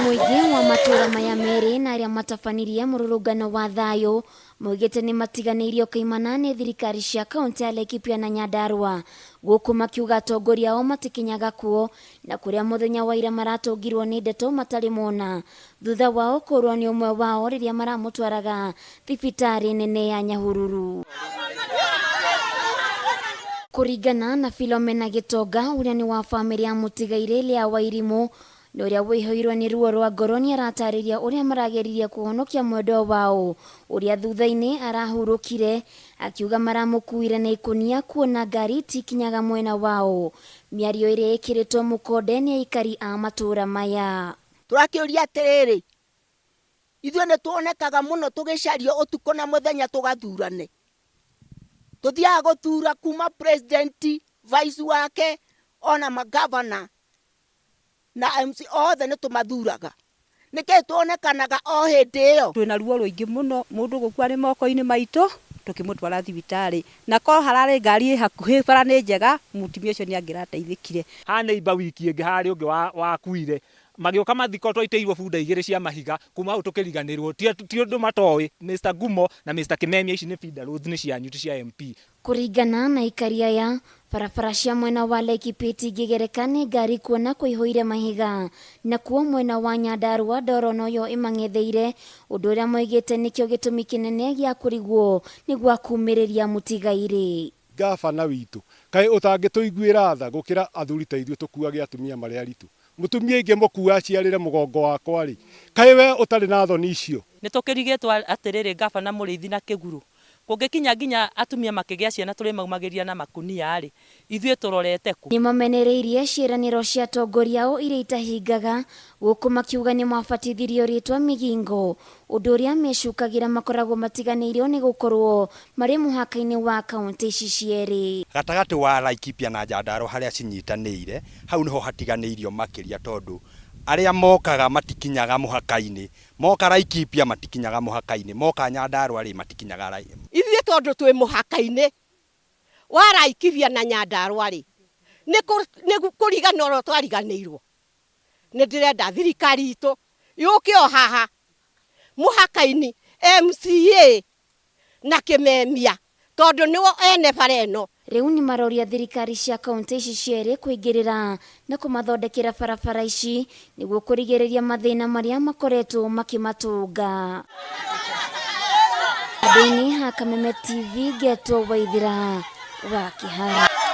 Muigi wa matura maya meri na aria matafanirie mururungano wa thayo moigite ni matiganirio kuumana ni thirikari cia kaunti ya Laikipia na Nyandarua guku makiuga atongoria ao matikinyaga kuo na kuria muthenya wa ira maratungirwo ni ndeto matari mona thutha wao kurwo ni umwe wao riria maramutwaraga thibitari nene ya Nyahururu. Kuringana na Philomena Gitonga uria ni wa family ya mutigaire lia Wairimu Noria wihoirwo ni ruo rwa ngoro ni aratariria uria marageririe kuhonokia mwendo wao uria thuthaini arahurukire akiuga maramukuire na ikunia kuona ngari tikinyaga mwena wao miario iria ikiritwo mukonde ni aikari a matura maya. Turakiuria atiriri ithuĩ nĩ tuonekaga muno tugicario utuko na muthenya tugathurane tuthiaga guthura kuma president vice wake ona magavana na MC othe nĩ tumathuraga nĩkĩ tuonekanaga o hĩndĩ ĩyo. Twĩna ruo rũingĩ muno mũndũ gũkua nĩ moko-inĩ maitũ tukimutwara thibitari na ko hararĩ ngari hakuhĩ bara nĩ njega mutumia ũcio nĩ angĩrateithĩkire. Hana iba wiki ĩngĩ harĩ ũngĩ wakuire magĩũka mathiko twaitĩirwo bunda igĩrĩ cia mahiga kuma hau tukĩriganĩrwo ti ũndũ matoĩ. Mr. Gumo na Mr. Kameme ici nĩ feeder roads nĩ cianyu ti cia MP. Kuringana na ikari aya barabara cia mwena wa Laikipia itingĩgereka nĩ ngari kuona kũihũire mahiga na kuo mwena wa Nyandarua ndoro noyo imang'etheire ũndũ ũrĩa moigĩte nĩkĩo gĩtũmi kĩnene gĩa kũrigwo nĩguo kumĩrĩria mutigaire. Gavana witũ kaĩ ũtangĩtũiguĩra tha gũkĩra athuri ta ithuĩ tukuage atumia marĩa aritũ. Mutumia ingĩ mũkua aciarĩre mũgongo wakwa rĩ kaĩ we ũtarĩ na thoni icio. Nĩ tũkĩrigĩtwo atĩrĩrĩ gavana mũrĩithi na kĩguru kũngĩkinya nginya atumia makĩgĩa ciana tũrĩ maumagĩria na makunia rĩ ithuĩ turorete ku. Nĩ mamenereirie ciĩranĩro cia atongoria ao iria itahingaga gũkũ makiuga nĩ mabatithirio rĩtwa migingo ũndũ ũrĩa mecukagĩra makoragwo matiganĩirio nĩ gũkorwo marĩ mũhaka-inĩ wa kaunti ici cierĩ. Gatagatĩ wa Laikipia na Nyandarua harĩa cinyitanĩire hau niho hatiganĩirio makĩria tondũ aria mokaga matikinyaga muhaka-inĩ moka Laikipia matikinyaga muhaka-inĩ moka Nyandarua ri matikinyaga ithuĩ tondũ twĩ muhaka-inĩ wa Laikipia na Nyandarua ri nĩ kũriganĩrwo twariganĩirwo. Nĩ ndĩrenda thirikari itũ yũke o haha muhaka-inĩ MCA na Kameme tondũ nĩo ene bara ĩno. Rĩu nĩ maroria thirikari cia kaunti ici cierĩ kũingĩrĩra na kũmathondekera barabara ici nĩguo kũrigĩrĩria mathĩna marĩa makoretwo makimatunga. Ndĩni ha Kameme TV Geto Waithira wa Kihara.